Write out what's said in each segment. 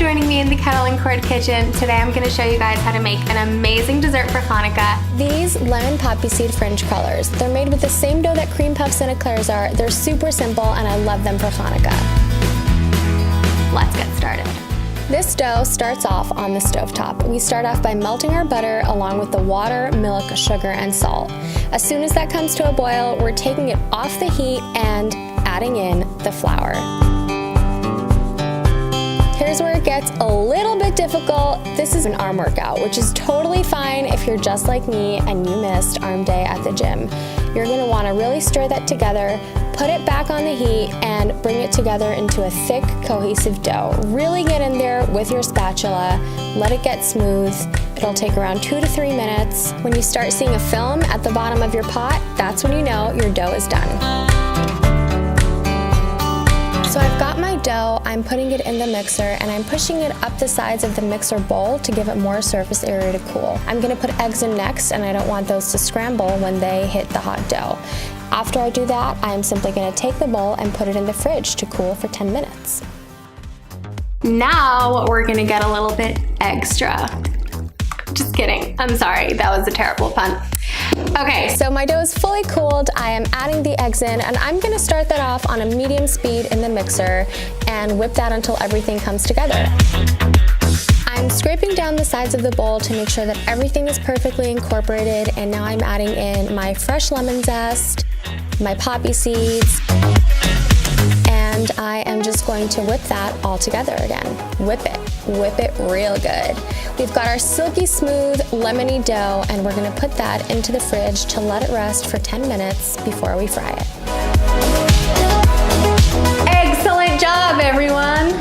joining me in the Kettle and Cord kitchen. Today I'm going to show you guys how to make an amazing dessert for Hanukkah. These lemon poppy seed French crullers. They're made with the same dough that cream puffs and eclairs are. They're super simple and I love them for Hanukkah. Let's get started. This dough starts off on the stovetop. We start off by melting our butter along with the water, milk, sugar, and salt. As soon as that comes to a boil, we're taking it off the heat and adding in the flour. Here's where it gets a little bit difficult. This is an arm workout, which is totally fine if you're just like me and you missed arm day at the gym. You're gonna wanna really stir that together, put it back on the heat, and bring it together into a thick, cohesive dough. Really get in there with your spatula, let it get smooth. It'll take around 2 to 3 minutes. When you start seeing a film at the bottom of your pot, that's when you know your dough is done. So I've got my dough, I'm putting it in the mixer, and I'm pushing it up the sides of the mixer bowl to give it more surface area to cool. I'm gonna put eggs in next, and I don't want those to scramble when they hit the hot dough. After I do that, I'm simply gonna take the bowl and put it in the fridge to cool for 10 minutes. Now we're gonna get a little bit extra. Just kidding, I'm sorry, that was a terrible pun. Okay, so my dough is fully cooled. I am adding the eggs in, and I'm gonna start that off on a medium speed in the mixer and whip that until everything comes together. I'm scraping down the sides of the bowl to make sure that everything is perfectly incorporated, and now I'm adding in my fresh lemon zest, my poppy seeds, and I am just going to whip that all together again. Whip it real good. We've got our silky smooth lemony dough, and we're gonna put that into the fridge to let it rest for 10 minutes before we fry it. Excellent job, everyone.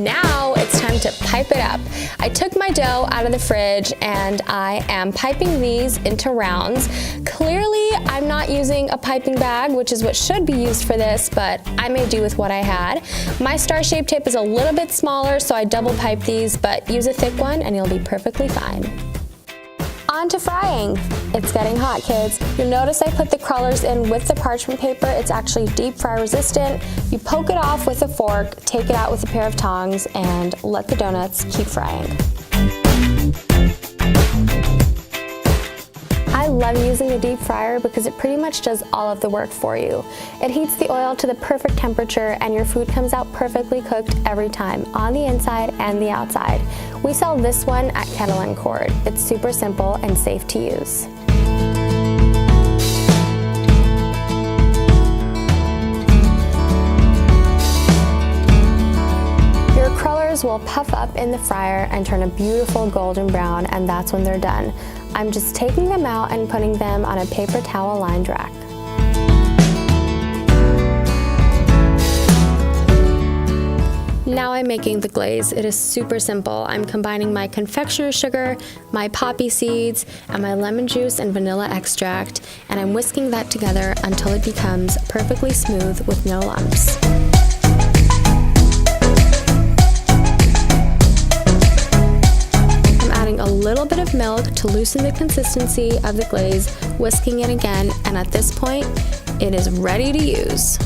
Now it's time to pipe it up. I took my dough out of the fridge and I am piping these into rounds. Clearly, I'm not using a piping bag, which is what should be used for this, but I made do with what I had. My star-shaped tip is a little bit smaller, so I double pipe these, but use a thick one and you'll be perfectly fine. On to frying. It's getting hot, kids. You'll notice I put the crullers in with the parchment paper. It's actually deep fry resistant. You poke it off with a fork, take it out with a pair of tongs, and let the doughnuts keep frying. I love using the deep fryer because it pretty much does all of the work for you. It heats the oil to the perfect temperature and your food comes out perfectly cooked every time, on the inside and the outside. We sell this one at Kettle and Cord. It's super simple and safe to use. Your crullers will puff up in the fryer and turn a beautiful golden brown, and that's when they're done. I'm just taking them out and putting them on a paper towel lined rack. Now I'm making the glaze. It is super simple. I'm combining my confectioner sugar, my poppy seeds, and my lemon juice and vanilla extract, and I'm whisking that together until it becomes perfectly smooth with no lumps. A little bit of milk to loosen the consistency of the glaze, whisking it again, and at this point, it is ready to use.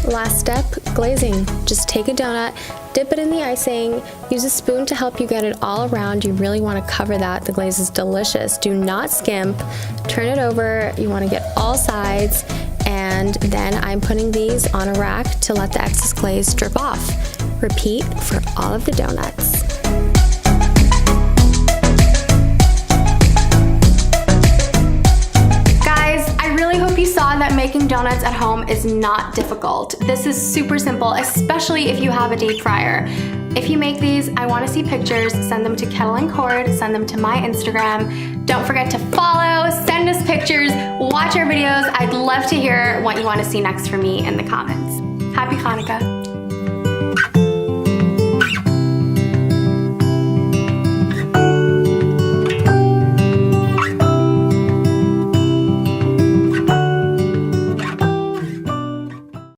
Last step, glazing. Just take a donut, dip it in the icing, use a spoon to help you get it all around. You really want to cover that. The glaze is delicious. Do not skimp. Turn it over. You want to get all sides, and then I'm putting these on a rack to let the excess glaze drip off. Repeat for all of the donuts. That making donuts at home is not difficult. This is super simple, especially if you have a deep fryer. If you make these, I want to see pictures. Send them to Kettle and Cord, send them to my Instagram. Don't forget to follow, send us pictures, watch our videos. I'd love to hear what you want to see next from me in the comments. Happy Hanukkah.